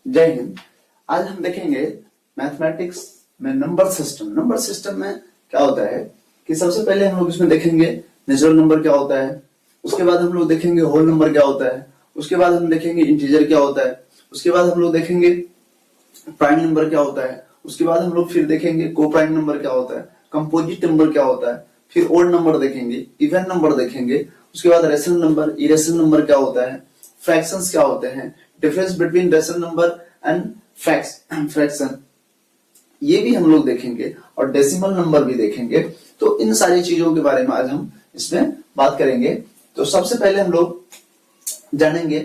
जय हिंद। आज हम देखेंगे मैथमेटिक्स में नंबर सिस्टम। नंबर सिस्टम में क्या होता है कि सबसे पहले हम लोग इसमें देखेंगे नेचुरल नंबर क्या होता है, उसके बाद हम लोग देखेंगे होल नंबर क्या होता है, उसके बाद हम देखेंगे इंटीजर क्या होता है, उसके बाद हम लोग देखेंगे प्राइम नंबर क्या होता है, उसके बाद हम लोग फिर देखेंगे को प्राइम नंबर क्या होता है, कंपोजिट नंबर क्या होता है, फिर ओड नंबर देखेंगे, इवन नंबर देखेंगे, उसके बाद रेशनल नंबर, इरेशनल नंबर क्या होता है, फ्रैक्शंस क्या होते हैं, difference between rational number and fraction ये भी हम लोग देखेंगे और डेसिमल नंबर भी देखेंगे। तो इन सारी चीजों के बारे में आज हम इसमें बात करेंगे। तो सबसे पहले हम लोग जानेंगे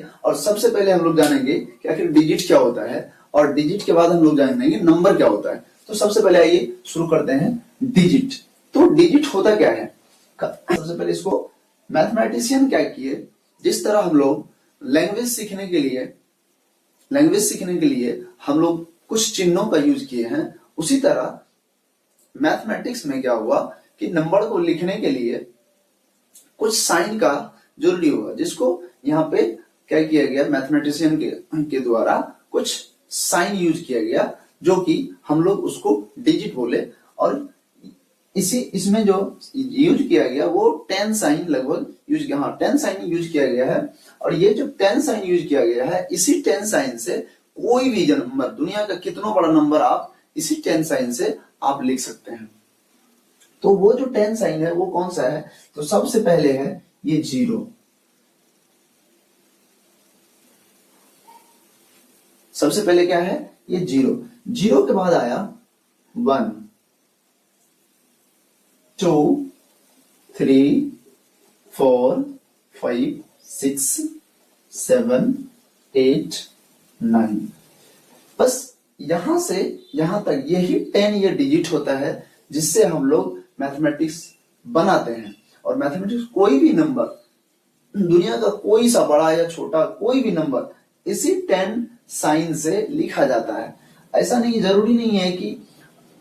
कि आखिर डिजिट क्या होता है, और डिजिट के बाद हम लोग जानेंगे नंबर क्या होता है। तो सबसे पहले आइए शुरू करते हैं डिजिट। तो डिजिट होता क्या है? सबसे पहले इसको मैथमेटिशियन क्या किए, जिस तरह हम लोग लैंग्वेज सीखने के लिए हम लोग कुछ चिन्हों का यूज किए हैं, उसी तरह मैथमेटिक्स में क्या हुआ कि नंबर को लिखने के लिए कुछ साइन का जरूरी हुआ, जिसको यहाँ पे क्या किया गया, मैथमेटिशियन के द्वारा कुछ साइन यूज किया गया, जो कि हम लोग उसको डिजिट बोले। और इसमें जो यूज किया गया वो 10 साइन लगभग यूज किया, 10 साइन यूज किया गया है। और ये जो 10 साइन यूज किया गया है, इसी 10 साइन से कोई भी नंबर, दुनिया का कितना बड़ा नंबर आप इसी 10 साइन से आप लिख सकते हैं। तो वो जो 10 साइन है वो कौन सा है? तो सबसे पहले है ये 0। सबसे पहले क्या है? ये 0। 0 के बाद आया 1, 2, 3, 4, 5, 6, 7, 8, 9। बस यहां से यहां तक यही 10 ये डिजिट होता है, जिससे हम लोग मैथमेटिक्स बनाते हैं। और मैथमेटिक्स कोई भी नंबर, दुनिया का कोई सा बड़ा या छोटा कोई भी नंबर इसी 10 साइन से लिखा जाता है। ऐसा नहीं, जरूरी नहीं है कि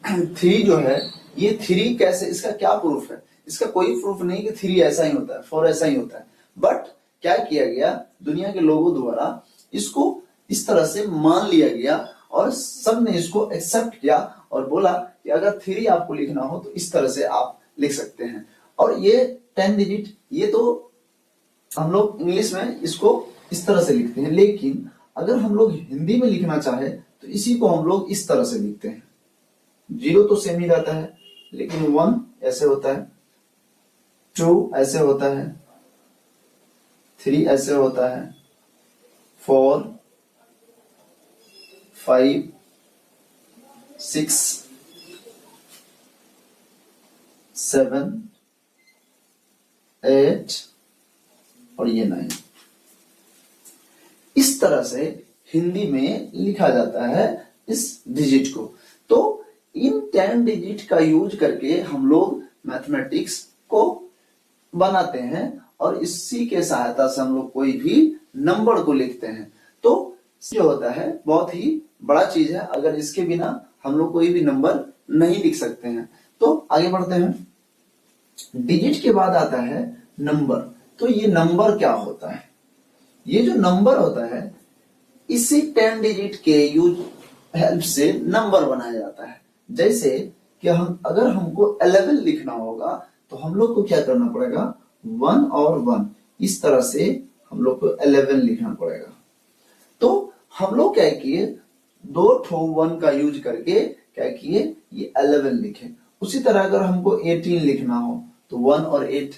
3 जो है ये 3 कैसे, इसका क्या प्रूफ है? इसका कोई प्रूफ नहीं कि 3 ऐसा ही होता है, 4 ऐसा ही होता है। बट क्या किया गया, दुनिया के लोगों द्वारा इसको इस तरह से मान लिया गया और सब ने इसको एक्सेप्ट किया और बोला कि अगर 3 आपको लिखना हो तो इस तरह से आप लिख सकते हैं। और ये 10 डिजिट, ये तो हम लोग इंग्लिश में इसको इस तरह से लिखते हैं, लेकिन अगर हम लोग हिंदी में लिखना चाहे तो इसी को हम लोग इस तरह से लिखते हैं। 0 तो सेम ही रहता है, लेकिन 1 ऐसे होता है, 2 ऐसे होता है, 3 ऐसे होता है, 4, 5, 6, 7, 8 और ये 9। इस तरह से हिंदी में लिखा जाता है इस डिजिट को। तो इन 10 डिजिट का यूज करके हम लोग मैथमेटिक्स को बनाते हैं और इसी के सहायता से हम लोग कोई भी नंबर को लिखते हैं। तो जो होता है बहुत ही बड़ा चीज है, अगर इसके बिना हम लोग कोई भी नंबर नहीं लिख सकते हैं। तो आगे बढ़ते हैं। डिजिट के बाद आता है नंबर। तो ये नंबर क्या होता है? ये जो नंबर होता है, इसी 10 डिजिट के यूज हेल्प से नंबर बनाया जाता है। जैसे कि अगर हमको 11 लिखना होगा तो हम लोग को क्या करना पड़ेगा, 1 और 1 इस तरह से हम लोग को 11 लिखना पड़ेगा। तो हम लोग क्या किए, 2 1 का यूज करके क्या किए, ये 11 लिखे। उसी तरह अगर हमको 18 लिखना हो तो 1 और 8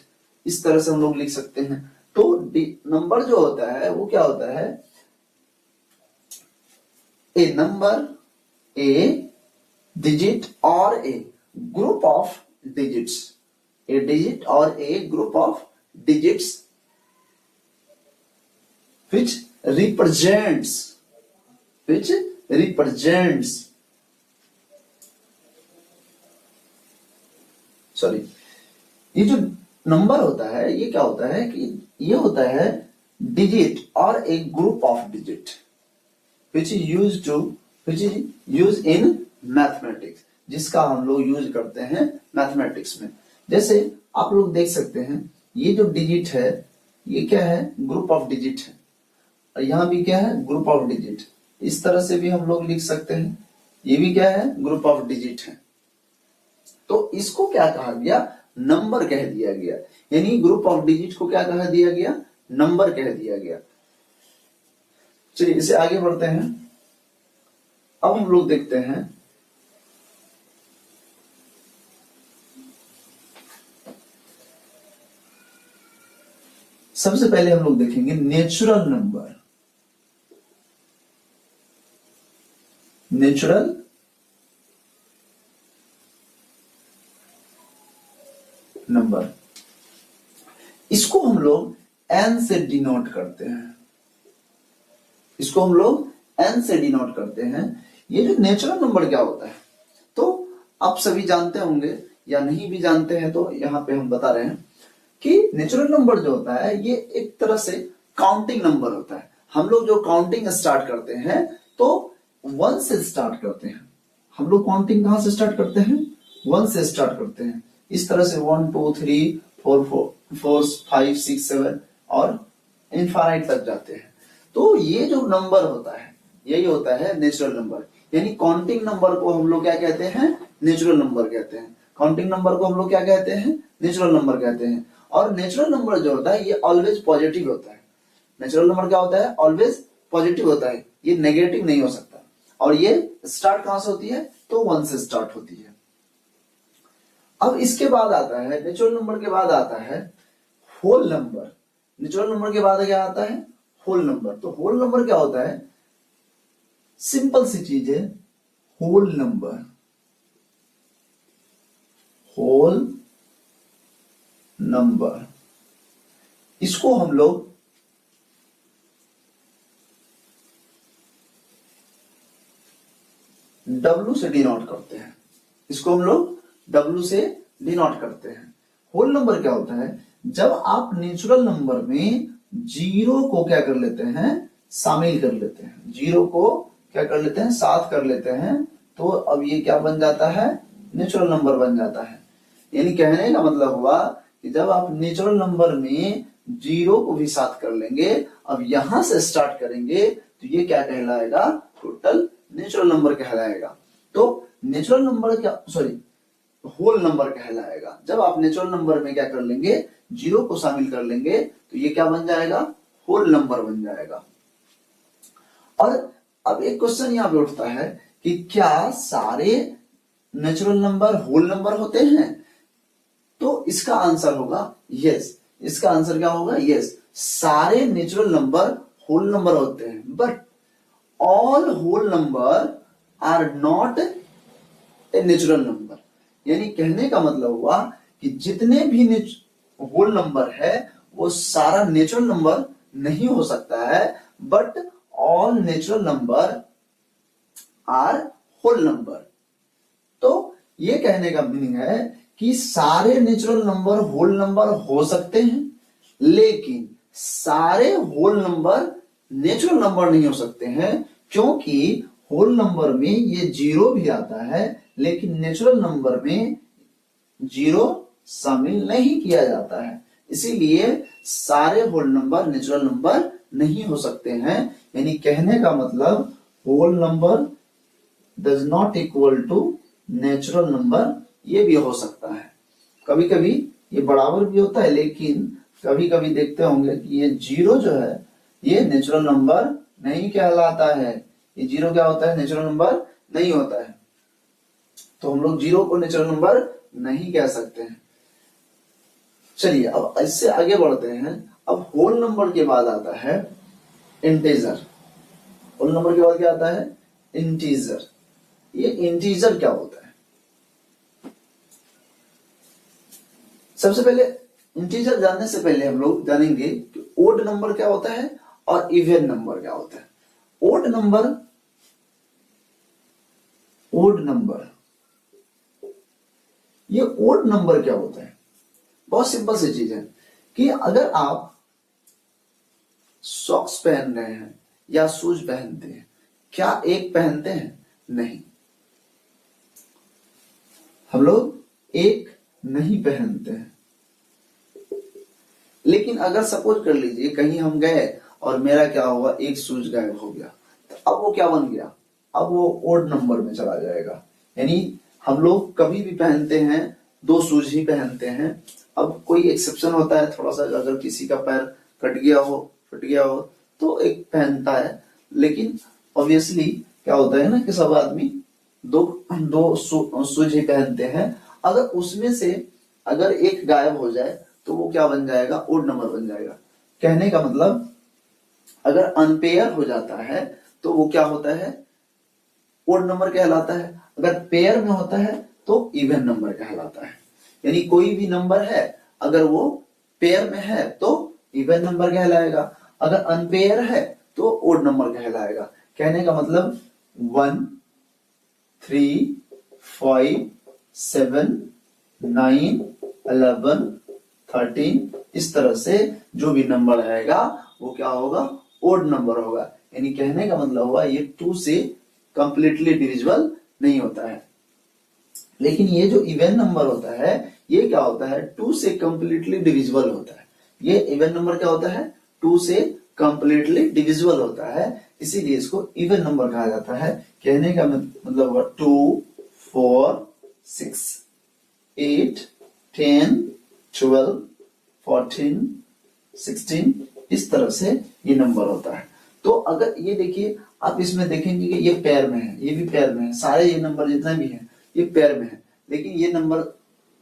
इस तरह से हम लोग लिख सकते हैं। तो नंबर जो होता है वो क्या होता है, ए नंबर, ए डिजिट और a group of digits, a digit और a group of digits which represents sorry, ये जो नंबर होता है ये क्या होता है कि ये होता है डिजिट और एक group of digit which is used in mathematics, जिसका हम लोग यूज करते हैं मैथमेटिक्स में। जैसे आप लोग देख सकते हैं ये जो डिजिट है ये क्या है, ग्रुप ऑफ डिजिट है, और यहाँ भी क्या है, ग्रुप ऑफ डिजिट। इस तरह से भी हम लोग लिख सकते हैं। ये भी क्या है, ग्रुप ऑफ डिजिट है। तो इसको क्या कहा गया, नंबर कह दिया गया। यानी ग्रुप ऑफ डिजिट को क्या कह दिया गया, नंबर कह दिया गया। चलिए इसे आगे बढ़ते हैं। अब हम लोग देखते हैं सबसे पहले हम लोग देखेंगे नेचुरल नंबर। नेचुरल नंबर, इसको हम लोग n से डिनोट करते हैं। इसको हम लोग n से डिनोट करते हैं। ये जो नेचुरल नंबर क्या होता है, तो आप सभी जानते होंगे या नहीं भी जानते हैं, तो यहाँ पे हम बता रहे हैं कि नेचुरल नंबर जो होता है ये एक तरह से काउंटिंग नंबर होता है। हम लोग जो काउंटिंग स्टार्ट करते हैं तो 1 से स्टार्ट करते हैं। हम लोग काउंटिंग कहां से स्टार्ट करते हैं, 1 से स्टार्ट करते हैं। इस तरह से 1 2 3 4 4 5 6 7 और इनफाइनाइट तक जाते हैं। तो ये जो नंबर होता है यही होता है नेचुरल नंबर। यानी काउंटिंग नंबर को हम लोग क्या कहते हैं, नेचुरल नंबर कहते हैं। काउंटिंग नंबर को हम लोग क्या कहते हैं, नेचुरल नंबर कहते हैं। और नेचुरल नंबर जो होता है ये ऑलवेज पॉजिटिव होता है। नेचुरल नंबर क्या होता है, ऑलवेज पॉजिटिव होता है, ये नेगेटिव नहीं हो सकता। और ये स्टार्ट कहां से होती है, तो 1 से स्टार्ट होती है। अब इसके बाद आता है, नेचुरल नंबर के बाद आता है होल नंबर। नेचुरल नंबर के बाद क्या आता है, होल नंबर। तो होल नंबर क्या होता है, सिंपल सी चीज है, होल नंबर। होल नंबर, इसको हम लोग W से डिनोट करते हैं। इसको हम लोग W से डिनोट करते हैं। होल नंबर क्या होता है, जब आप नेचुरल नंबर में जीरो को क्या कर लेते हैं, शामिल कर लेते हैं। जीरो को क्या कर लेते हैं, साथ कर लेते हैं, तो अब ये क्या बन जाता है, नेचुरल नंबर बन जाता है। यानी कहने का मतलब हुआ कि जब आप नेचुरल नंबर में जीरो को भी साथ कर लेंगे, अब यहां से स्टार्ट करेंगे, तो ये क्या कहलाएगा, टोटल नेचुरल नंबर कहलाएगा। तो नेचुरल नंबर क्या, सॉरी, होल नंबर कहलाएगा। जब आप नेचुरल नंबर में क्या कर लेंगे, जीरो को शामिल कर लेंगे, तो ये क्या बन जाएगा, होल नंबर बन जाएगा। और अब एक क्वेश्चन यहां पे उठता है कि क्या सारे नेचुरल नंबर होल नंबर होते हैं, तो इसका आंसर होगा यस। इसका आंसर क्या होगा, यस, सारे नेचुरल नंबर होल नंबर होते हैं, but all whole number are not a natural number. यानी कहने का मतलब हुआ कि जितने भी होल नंबर है वो सारा नेचुरल नंबर नहीं हो सकता है, but all natural number are whole number. तो ये कहने का मीनिंग है कि सारे नेचुरल नंबर होल नंबर हो सकते हैं, लेकिन सारे होल नंबर नेचुरल नंबर नहीं हो सकते हैं, क्योंकि होल नंबर में ये जीरो भी आता है, लेकिन नेचुरल नंबर में जीरो शामिल नहीं किया जाता है। इसीलिए सारे होल नंबर नेचुरल नंबर नहीं हो सकते हैं। यानी कहने का मतलब whole number does not equal to natural number, ये भी हो सकता है। कभी कभी ये बराबर भी होता है, लेकिन कभी कभी देखते होंगे कि ये जीरो जो है ये नेचुरल नंबर नहीं कहलाता है। ये जीरो क्या होता है, नेचुरल नंबर नहीं होता है। तो हम लोग जीरो को नेचुरल नंबर नहीं कह सकते हैं। चलिए अब इससे आगे बढ़ते हैं। अब होल नंबर के बाद आता है इंटीजर। होल नंबर के बाद क्या आता है, इंटीजर। ये इंटीजर क्या होता है, सबसे पहले इंटीजर जानने से पहले हम लोग जानेंगे कि ओड नंबर क्या होता है और इवन नंबर क्या होता है। ओड नंबर, ओड नंबर, ये ओड नंबर क्या होता है, बहुत सिंपल सी चीज है कि अगर आप सॉक्स पहन रहे हैं या शूज पहनते हैं, क्या एक पहनते हैं, नहीं, हम लोग एक नहीं पहनते हैं। लेकिन अगर सपोज कर लीजिए कहीं हम गए और मेरा क्या हुआ, एक शूज गायब हो गया, तो अब वो क्या बन गया, अब वो ओड नंबर में चला जाएगा। यानी हम लोग कभी भी पहनते हैं 2 शूज ही पहनते हैं। अब कोई एक्सेप्शन होता है थोड़ा सा, अगर किसी का पैर कट गया हो, फट गया हो, तो एक पहनता है, लेकिन ऑब्वियसली क्या होता है ना कि सब आदमी दो शूज ही पहनते हैं। अगर उसमें से अगर एक गायब हो जाए तो वो क्या बन जाएगा, ओड नंबर बन जाएगा। कहने का मतलब अगर अनपेयर हो जाता है तो वो क्या होता है, ओड नंबर कहलाता है। अगर पेयर में होता है तो इवन नंबर कहलाता है। यानी कोई भी नंबर है अगर वो पेयर में है तो इवन नंबर कहलाएगा, अगर अनपेयर है तो ओड नंबर कहलाएगा। कहने का मतलब 1 3 5 7 9 11 13 इस तरह से जो भी नंबर आएगा वो क्या होगा, ओड नंबर होगा। यानी कहने का मतलब हुआ ये 2 से कंप्लीटली डिविजिबल नहीं होता है। लेकिन ये जो इवन नंबर होता है ये क्या होता है, 2 से कंप्लीटली डिविजिबल होता है। ये इवन नंबर क्या होता है, 2 से कंप्लीटली डिविजिबल होता है, इसीलिए इसको इवन नंबर कहा जाता है। कहने का मतलब हुआ 2 4 6 8 10 12 14 16 इस तरह से ये नंबर होता है। तो अगर ये देखिए आप इसमें देखेंगे कि ये पेयर में है, ये भी पेयर में है, सारे ये नंबर जितना भी है ये पेयर में है, लेकिन ये नंबर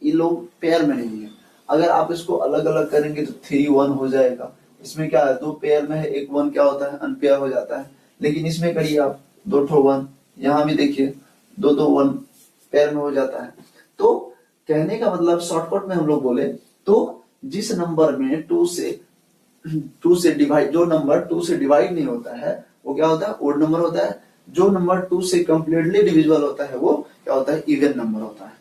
ये लोग पेयर में नहीं है। अगर आप इसको अलग अलग करेंगे तो 3 1 हो जाएगा। इसमें क्या है, 2 पेयर में है, एक 1 क्या होता है, अनपेयर हो जाता है। लेकिन इसमें करिए आप 2 ठो 1, यहाँ भी देखिए 2 1 पेयर में हो जाता है। तो कहने का मतलब शॉर्टकट में हम लोग बोले तो जिस नंबर में 2 से डिवाइड, जो नंबर 2 से डिवाइड नहीं होता है वो क्या होता है, ओड नंबर होता है। जो नंबर 2 से कंप्लीटली डिविजिबल होता है वो क्या होता है, इवन नंबर होता है।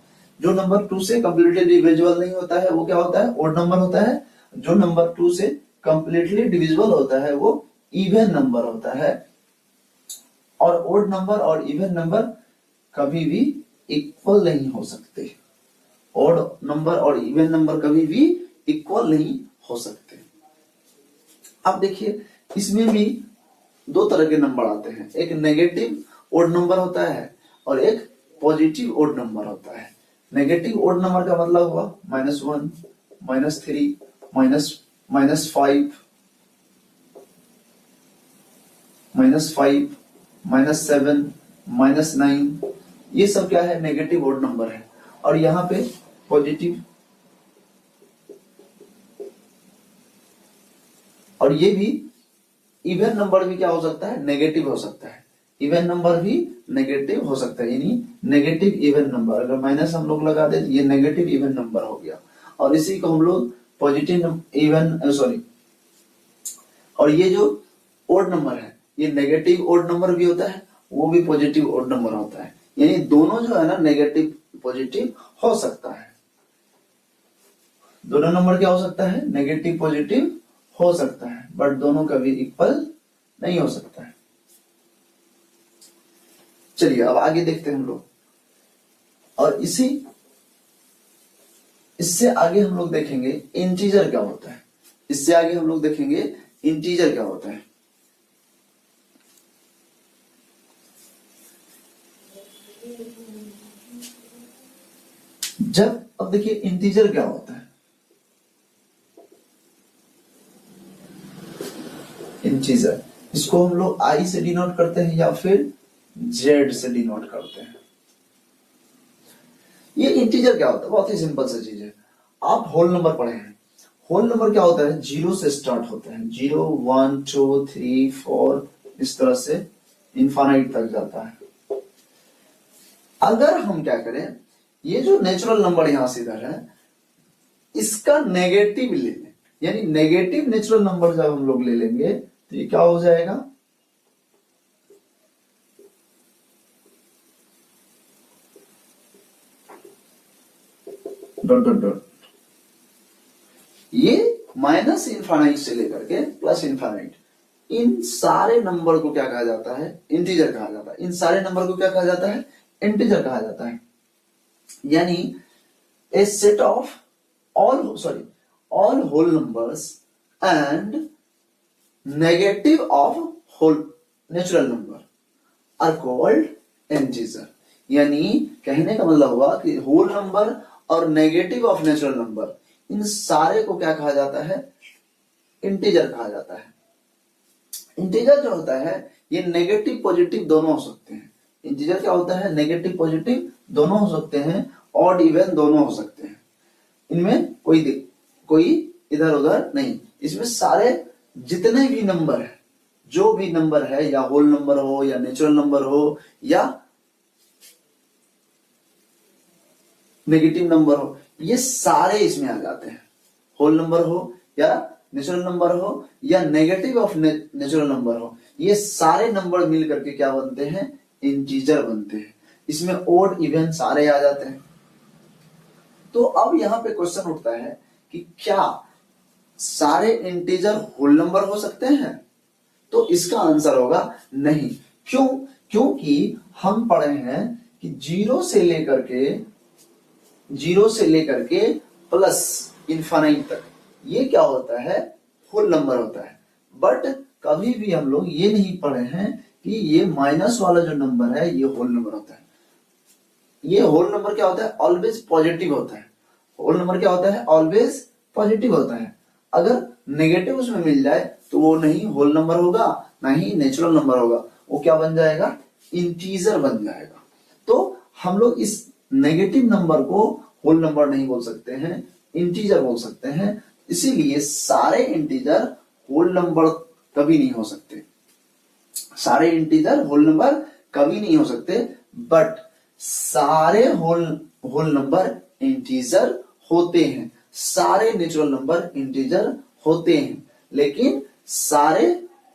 जो नंबर 2 से कंप्लीटली डिविजिबल नहीं होता है वो क्या होता है, ओड नंबर होता है। जो नंबर 2 से कंप्लीटली डिविजिबल होता है वो इवन नंबर होता है। और ओड नंबर और इवन नंबर कभी भी इक्वल नहीं हो सकते। ओड नंबर और इवन नंबर कभी भी इक्वल नहीं हो सकते। अब देखिए इसमें भी 2 तरह के नंबर आते हैं, एक नेगेटिव ओड नंबर होता है और एक पॉजिटिव ओड नंबर होता है। नेगेटिव ओड नंबर का मतलब हुआ -1 -3 -5 -7 -9 ये सब क्या है, नेगेटिव ओड नंबर है। और यहाँ पे पॉजिटिव, और ये भी इवन नंबर भी क्या हो सकता है, नेगेटिव हो सकता है। इवन नंबर भी नेगेटिव हो सकता है, यानी नेगेटिव इवन नंबर। अगर माइनस हम लोग लगा दे तो ये नेगेटिव इवन नंबर हो गया। और इसी को हम लोग पॉजिटिव इवन सॉरी, और ये जो ओड नंबर है ये नेगेटिव ओड नंबर भी होता है, वो भी पॉजिटिव ओड नंबर होता है। यानी दोनों जो है ना नेगेटिव पॉजिटिव हो सकता है। दोनों नंबर क्या हो सकता है, नेगेटिव पॉजिटिव हो सकता है, बट दोनों कभी इक्वल नहीं हो सकता है। चलिए अब आगे देखते हैं हम लोग। और इससे आगे हम लोग देखेंगे इंटीजर क्या होता है। इससे आगे हम लोग देखेंगे इंटीजर क्या होता है। जब अब देखिए इंटीजर क्या होता है। इंटीजर इसको हम लोग आई से डिनोट करते हैं या फिर जेड से डिनोट करते हैं। ये इंटीजर क्या होता है, बहुत ही सिंपल सी चीज है। आप होल नंबर पढ़े हैं, होल नंबर क्या होता है, 0 से स्टार्ट होता है। 0 1 2 3 4 इस तरह से इनफाइनाइट तक जाता है। अगर हम क्या करें, ये जो नेचुरल नंबर यहां से इधर है इसका नेगेटिव ले लें, यानी नेगेटिव नेचुरल नंबर जब हम लोग ले लेंगे तो ये क्या हो जाएगा, डॉट डॉट डॉट। ये माइनस इनफाइनाइट से लेकर के प्लस इनफाइनाइट, इन सारे नंबर को क्या कहा जाता है, इंटीजर कहा जाता है। इन सारे नंबर को क्या कहा जाता है, इंटीजर कहा जाता है। यानी a set of all whole numbers and negative of whole natural number. Are called integer. यानी कहने का मतलब हुआ कि होल नंबर और नेगेटिव ऑफ नेचुरल नंबर, इन सारे को क्या कहा जाता है? इंटीजर कहा जाता है। इंटीजर जो होता है ये नेगेटिव पॉजिटिव दोनों हो सकते हैं। इंटीजर क्या होता है? नेगेटिव पॉजिटिव दोनों हो सकते हैं, ऑड इवन दोनों हो सकते हैं। इनमें कोई इधर उधर नहीं। इसमें सारे जितने भी नंबर है, जो भी नंबर है, या होल नंबर हो या नेचुरल नंबर हो या नेगेटिव नंबर हो, ये सारे इसमें आ जाते हैं। होल नंबर हो या नेचुरल नंबर हो या नेगेटिव ऑफ नेचुरल नंबर हो, ये सारे नंबर मिल करके क्या बनते हैं? इंटीजर बनते हैं। इसमें ओड इवन सारे आ जाते हैं। तो अब यहां पे क्वेश्चन उठता है कि क्या सारे इंटीजर होल नंबर हो सकते हैं? तो इसका आंसर होगा नहीं। क्यों? क्योंकि हम पढ़े हैं कि जीरो से लेकर के प्लस इनफाइनाइट तक ये क्या होता है? होल नंबर होता है। बट कभी भी हम लोग ये नहीं पढ़े हैं कि ये माइनस वाला जो नंबर है ये होल नंबर होता है। ये होल नंबर क्या होता है? ऑलवेज पॉजिटिव होता है। होल नंबर क्या होता है? ऑलवेज पॉजिटिव होता है। अगर नेगेटिव उसमें मिल जाए तो वो नहीं होल नंबर होगा, ना ही नेचुरल नंबर होगा, वो क्या बन जाएगा? इंटीजर बन जाएगा। तो हम लोग इस नेगेटिव नंबर को होल नंबर नहीं बोल सकते हैं, इंटीजर बोल सकते हैं। इसीलिए सारे इंटीजर होल नंबर कभी नहीं हो सकते। सारे इंटीजर होल नंबर कभी नहीं हो सकते, बट सारे होल नंबर इंटीजर होते हैं। सारे नेचुरल नंबर इंटीजर होते हैं, लेकिन सारे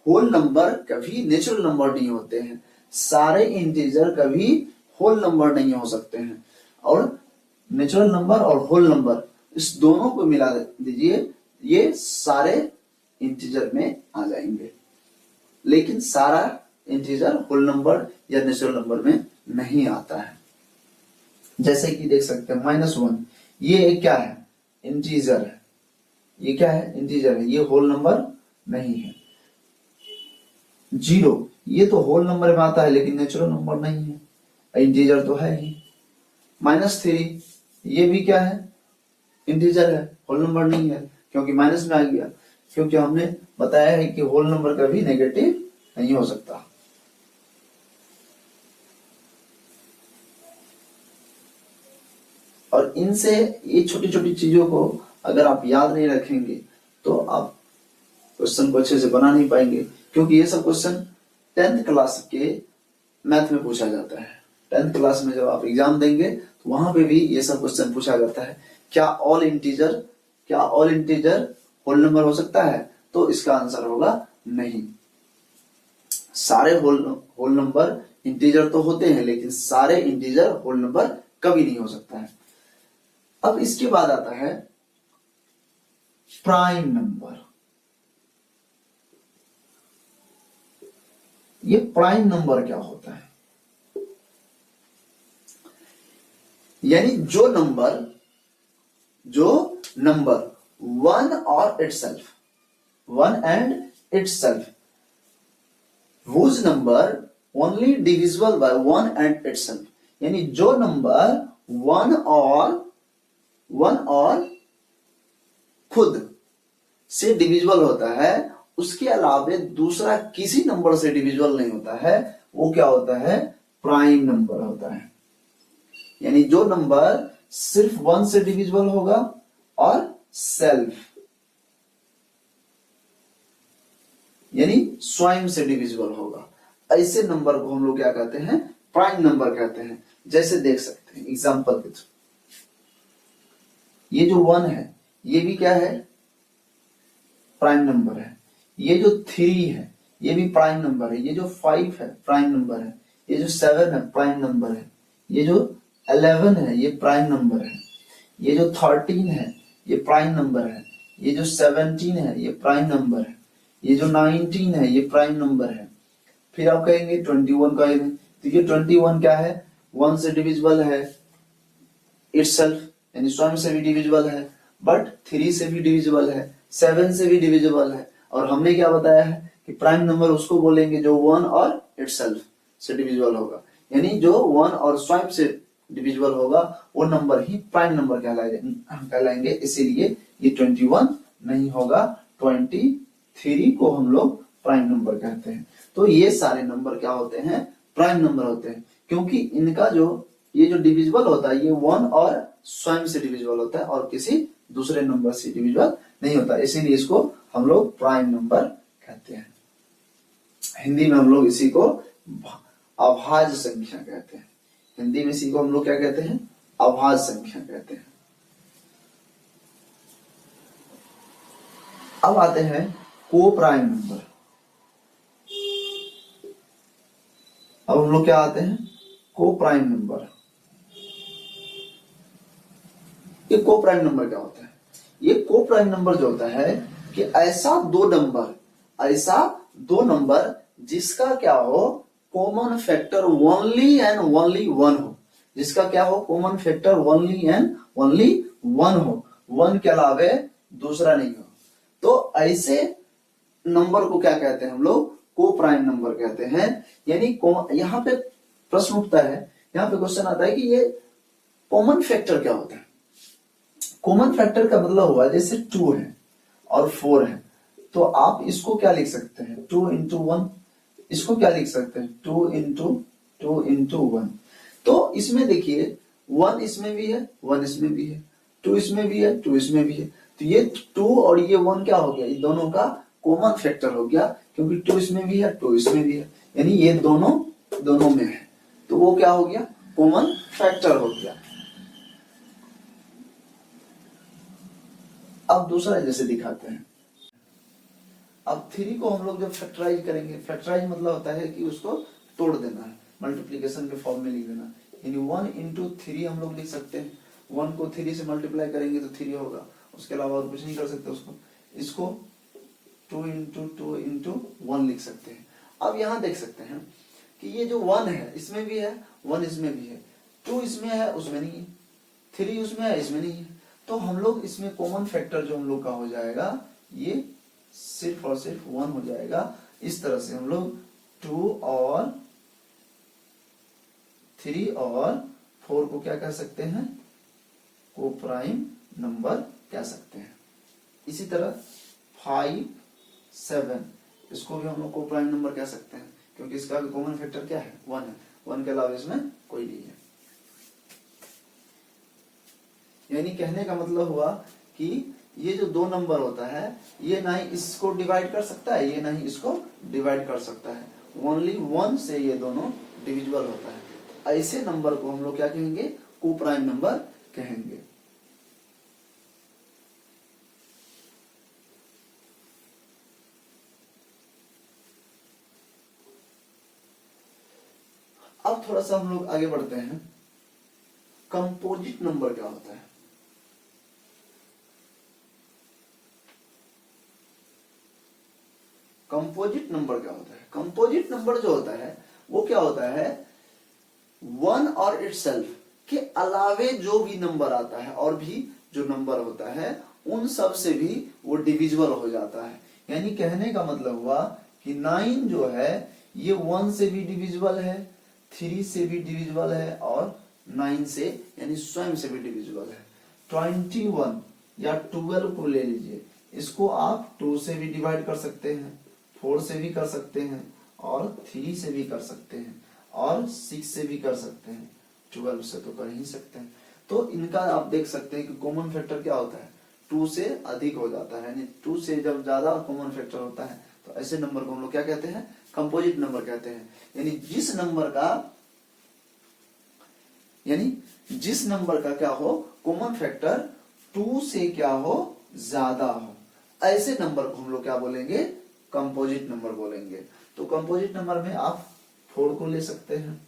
होल नंबर कभी नेचुरल नंबर नहीं होते हैं। सारे इंटीजर कभी होल नंबर नहीं हो सकते हैं। और नेचुरल नंबर और होल नंबर इस दोनों को मिला दीजिए, ये सारे इंटीजर में आ जाएंगे। लेकिन सारा इंटीजर होल नंबर या नेचुरल नंबर में नहीं आता है। जैसे कि देख सकते हैं -1, ये क्या है? इंटीजर है। ये क्या है? इंटीजर है। ये होल नंबर नहीं है। 0 ये तो होल नंबर में आता है लेकिन नेचुरल नंबर नहीं है, इंटीजर तो है ही। -3 ये भी क्या है? इंटीजर है, होल नंबर नहीं है, क्योंकि माइनस में आ गया। क्योंकि हमने बताया है कि होल नंबर कभी नेगेटिव नहीं हो सकता। और इनसे ये छोटी छोटी चीजों को अगर आप याद नहीं रखेंगे तो आप क्वेश्चन को अच्छे से बना नहीं पाएंगे। क्योंकि ये सब क्वेश्चन 10th क्लास के मैथ में पूछा जाता है। 10th क्लास में जब आप एग्जाम देंगे तो वहां पे भी ये सब क्वेश्चन पूछा जाता है। क्या ऑल इंटीजर होल नंबर हो सकता है? तो इसका आंसर होगा नहीं। सारे होल नंबर इंटीजर तो होते हैं, लेकिन सारे इंटीजर होल नंबर कभी नहीं हो सकता है। अब इसके बाद आता है प्राइम नंबर। ये प्राइम नंबर क्या होता है? यानी जो number one and itself whose number only divisible by 1 and itself, यानी जो नंबर वन और खुद से डिविजिबल होता है, उसके अलावे दूसरा किसी नंबर से डिविजिबल नहीं होता है, वो क्या होता है? प्राइम नंबर होता है। यानी जो नंबर सिर्फ 1 से डिविजिबल होगा और सेल्फ यानी स्वयं से डिविजिबल होगा, ऐसे नंबर को हम लोग क्या कहते हैं? प्राइम नंबर कहते हैं। जैसे देख सकते हैं एग्जांपल के थ्रू, ये जो 1 है ये भी क्या है? प्राइम नंबर है। ये जो 3 है ये भी प्राइम नंबर है। ये जो 5 है प्राइम नंबर है। ये जो 7 है प्राइम नंबर है। ये जो 11 है ये प्राइम नंबर है। ये जो 13 है ये प्राइम नंबर है। ये जो 17 है ये प्राइम नंबर है। ये जो 19 है ये प्राइम नंबर है। फिर आप कहेंगे 21 का, तो ये 21 क्या है? 1 से डिविजिबल है, इटसेल्फ यानी स्वयं से भी डिविजिबल है, बट 3 से भी डिविजिबल है, 7 से भी डिविजिबल है। और हमने क्या बताया है कि प्राइम नंबर उसको बोलेंगे जो 1 और इटसेल्फ, से डिविजिबल होगा, यानी जो 1 और स्वयं से डिविजिबल होगा वो नंबर ही प्राइम नंबर कहलाएंगे। इसीलिए ये 21 नहीं होगा, 23 को हम लोग प्राइम नंबर कहते हैं। तो ये सारे नंबर क्या होते हैं, प्राइम नंबर होते हैं, क्योंकि इनका जो ये जो डिविजिबल होता है ये 1 और स्वयं से डिविजिबल होता है और किसी दूसरे नंबर से डिविजिबल नहीं होता, इसीलिए इसको हम लोग प्राइम नंबर कहते हैं। हिंदी में हम लोग इसी को अभाज्य संख्या कहते हैं। हिंदी में इसी को हम लोग क्या कहते हैं, अभाज्य संख्या कहते हैं। अब आते हैं को प्राइम नंबर। अब हम लोग क्या आते हैं, को प्राइम नंबर। ये को प्राइम नंबर क्या होता है, ये को प्राइम नंबर जो होता है कि ऐसा दो नंबर जिसका क्या हो, common factor only and only 1 हो, जिसका क्या हो, common factor only and only 1 हो, 1 के अलावे दूसरा नहीं हो, तो ऐसे नंबर को क्या कहते हैं हम लोग, को प्राइम नंबर कहते हैं। यानी यहाँ पे प्रश्न उठता है, यहाँ पे क्वेश्चन आता है कि ये कॉमन फैक्टर क्या होता है। कॉमन फैक्टर का मतलब हुआ जैसे 2 है और 4 है, तो आप इसको क्या लिख सकते हैं, 2 into 1, इसको क्या लिख सकते हैं, 2 into 1। तो इसमें देखिए 1 इसमें भी है, 1 इसमें भी है, 2 इसमें भी है, 2 इसमें भी है, तो ये 2 और ये 1 क्या हो गया, ये दोनों का कॉमन फैक्टर हो गया, क्योंकि 2 इसमें भी है, 2 इसमें भी है, यानी ये दोनों में है, तो वो क्या हो गया, कॉमन फैक्टर हो गया। अब दूसरा जैसे दिखाते हैं, अब 3 को हम लोग जब फैक्टराइज करेंगे, फैक्टराइज मतलब होता है कि उसको तोड़ देना है, मल्टीप्लिकेशन के फॉर्म में लिख देना, यानी 1 into 3 हम लोग लिख सकते हैं। 1 को 3 से मल्टीप्लाई करेंगे तो 3 होगा, उसके अलावा और कुछ नहीं कर सकते उसको। इसको 2 into 1 लिख सकते हैं। अब यहाँ देख सकते हैं कि ये जो 1 है इसमें भी है, 1 इसमें भी है, 2 इसमें है उसमें नहीं है, 3 उसमें है इसमें नहीं है, तो हम लोग इसमें कॉमन फैक्टर जो हम लोग का हो जाएगा ये सिर्फ और सिर्फ 1 हो जाएगा। इस तरह से हम लोग 2 और 3 और 4 को क्या कह सकते हैं, को प्राइम नंबर कह सकते हैं। इसी तरह 5, 7 इसको भी हम लोग को प्राइम नंबर कह सकते हैं, क्योंकि इसका भी कॉमन फैक्टर क्या है, 1 है, 1 के अलावा इसमें कोई नहीं है। यानी कहने का मतलब हुआ कि ये जो 2 नंबर होता है ये ना ही इसको डिवाइड कर सकता है, ये ना ही इसको डिवाइड कर सकता है, ओनली 1 से ये दोनों डिविजिबल होता है। ऐसे नंबर को हम लोग क्या कहेंगे, को प्राइम नंबर कहेंगे। अब थोड़ा सा हम लोग आगे बढ़ते हैं, कंपोजिट नंबर क्या होता है। कंपोजिट नंबर क्या होता है, कंपोजिट नंबर जो होता है वो क्या होता है, 1 और इटसेल्फ के अलावे जो भी नंबर आता है और भी जो नंबर होता है उन सब से भी वो डिविजिबल हो जाता है। यानी कहने का मतलब हुआ कि 9 जो है ये 1 से भी डिविजिबल है, 3 से भी डिविजिबल है और 9 से यानी स्वयं से भी डिविजिबल है। 21 या 12 को ले लीजिए, इसको आप 2 से भी डिवाइड कर सकते हैं, 4 से भी कर सकते हैं और 3 से भी कर सकते हैं और 6 से भी कर सकते हैं, 12 से तो कर ही सकते हैं। तो इनका आप देख सकते हैं कि कॉमन फैक्टर क्या होता है, 2 से अधिक हो जाता है, यानी 2 से जब ज्यादा कॉमन फैक्टर होता है तो ऐसे नंबर को हम लोग क्या कहते हैं, कंपोजिट नंबर कहते हैं। यानी जिस नंबर का क्या हो, कॉमन फैक्टर 2 से क्या हो, ज्यादा हो, ऐसे नंबर को हम लोग क्या बोलेंगे, कंपोजिट नंबर बोलेंगे। तो कंपोजिट नंबर में आप 4 को ले सकते हैं,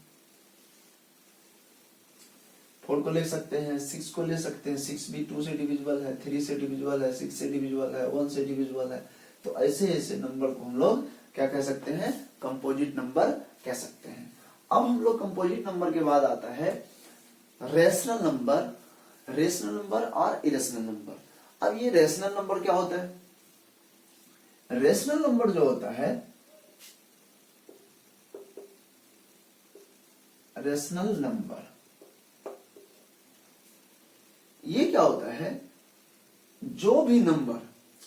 4 को ले सकते हैं, 6 को ले सकते हैं, 6 भी 2 से डिविजिबल है, 3 से डिविजिबल है, 6 से डिविजिबल है, 1 से डिविजिबल है। तो ऐसे ऐसे नंबर को हम लोग क्या कह सकते हैं, कंपोजिट नंबर कह सकते हैं। अब हम लोग कंपोजिट नंबर के बाद आता है रेशनल नंबर और इरेशनल नंबर। अब ये रेशनल नंबर क्या होता है, रेशनल नंबर जो होता है रेशनल नंबर। ये क्या होता है, जो भी नंबर,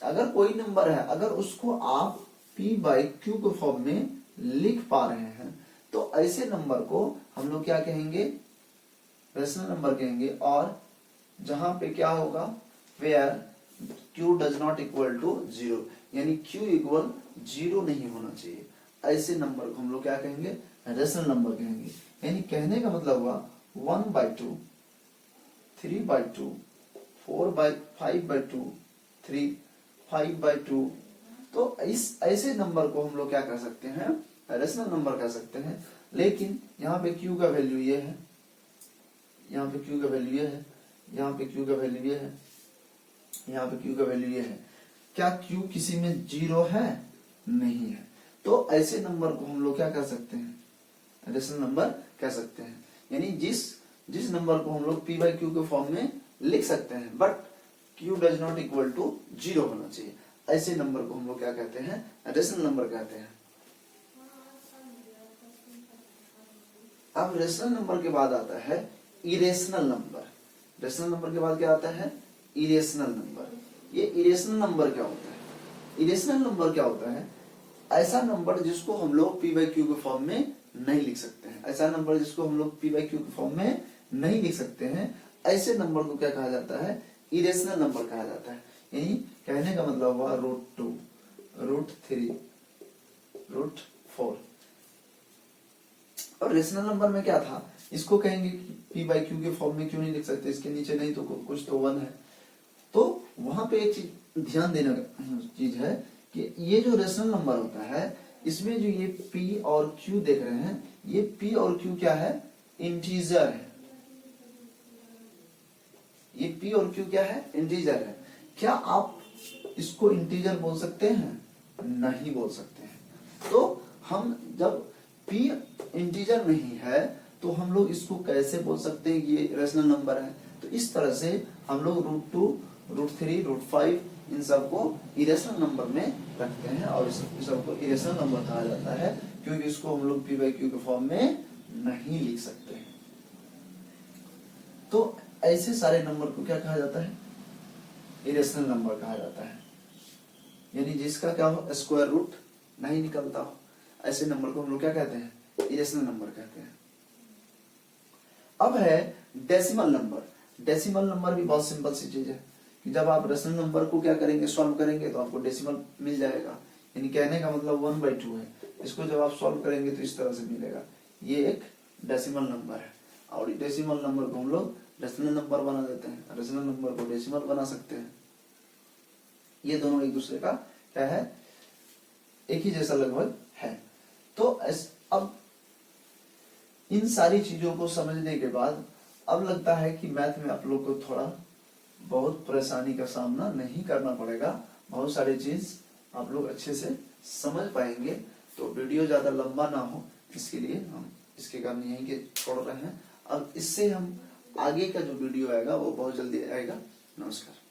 अगर कोई नंबर है, अगर उसको आप p बाई क्यू के फॉर्म में लिख पा रहे हैं तो ऐसे नंबर को हम लोग क्या कहेंगे, रेशनल नंबर कहेंगे। और जहां पे क्या होगा, where q does not equal to 0, यानी q इक्वल 0 नहीं होना चाहिए, ऐसे नंबर को हम लोग क्या कहेंगे, रेशनल नंबर कहेंगे। यानी कहने का मतलब हुआ 1/2, 3/2, 5/2, 3, 5/2। तो इस ऐसे नंबर को हम लोग क्या कर सकते हैं, रेशनल नंबर कह सकते हैं। लेकिन यहाँ पे q का वैल्यू ये है, यहाँ पे q का वैल्यू ये है, यहाँ पे q का वैल्यू ये है, यहाँ पे q का वैल्यू ये है। क्या q किसी में 0 है? नहीं है। तो ऐसे नंबर को हम लोग क्या कर सकते हैं, रेशनल नंबर कह सकते हैं। यानी जिस नंबर को हम लोग p बाई क्यू के फॉर्म में लिख सकते हैं, but q does not equal to 0 होना चाहिए, ऐसे नंबर को हम लोग क्या कहते हैं, रेशनल नंबर कहते हैं। अब रेशनल नंबर के बाद आता है इरेशनल नंबर। रेशनल नंबर के बाद क्या आता है, इरेशनल नंबर। ये इरेशनल नंबर क्या होता है, इरेशनल नंबर क्या होता है, ऐसा नंबर जिसको हम लोग p बाई क्यू के फॉर्म में नहीं लिख सकते हैं, ऐसा नंबर जिसको हम लोग p बाई क्यू के फॉर्म में नहीं लिख सकते हैं, ऐसे नंबर को क्या कहा जाता है, इरेशनल नंबर कहा जाता है। यानी कहने का मतलब हुआ √2, √3, √4। और रेशनल नंबर में क्या था, इसको कहेंगे कि p बाई क्यू के फॉर्म में क्यों नहीं लिख सकते, इसके नीचे नहीं तो कुछ तो 1 है। तो वहां पे एक चीज ध्यान देने का चीज है कि ये जो रेशनल नंबर होता है, इसमें जो ये p और q देख रहे हैं, ये p और q क्या है, इंटीजर है। ये p और q क्या है, इंटीजर है। क्या आप इसको इंटीजर बोल सकते हैं? नहीं बोल सकते हैं। तो हम जब p इंटीजर नहीं है तो हम लोग इसको कैसे बोल सकते हैं कि ये रेशनल नंबर है? तो इस तरह से हम लोग √2, √3, √5 इन सबको इरेशनल नंबर में रखते हैं और इस सबको इरेशनल नंबर कहा जाता है, क्योंकि इसको हम लोग p बाई क्यू के फॉर्म में नहीं लिख सकते हैं। तो ऐसे सारे नंबर को क्या कहा जाता है, इरेशनल नंबर कहा जाता है। यानी जिसका क्या हो, स्क्वायर रूट नहीं निकलता हो, ऐसे नंबर को हम लोग क्या कहते हैं, इरेशनल नंबर कहते हैं। अब है डेसिमल नंबर। डेसिमल नंबर भी बहुत सिंपल सी चीज है कि जब आप रेशनल नंबर को क्या करेंगे, सॉल्व करेंगे तो आपको डेसिमल मिल जाएगा। यानी कहने का मतलब 1/2 है, इसको जब आप सॉल्व करेंगे तो इस तरह से मिलेगा। ये एक डेसिमल नंबर है और डेसिमल नंबर को हम लोग रेशनल नंबर बना देते हैं, रेशनल नंबर को डेसिमल बना सकते हैं। ये दोनों एक दूसरे का क्या है, एक ही जैसा लगभग है। तो अब इन सारी चीजों को समझने के बाद अब लगता है कि मैथ में आप लोग को थोड़ा बहुत परेशानी का सामना नहीं करना पड़ेगा, बहुत सारी चीज आप लोग अच्छे से समझ पाएंगे। तो वीडियो ज्यादा लंबा ना हो इसके लिए हम इसके कारण यहीं के छोड़ रहे हैं। अब इससे हम आगे का जो वीडियो आएगा वो बहुत जल्दी आएगा। नमस्कार।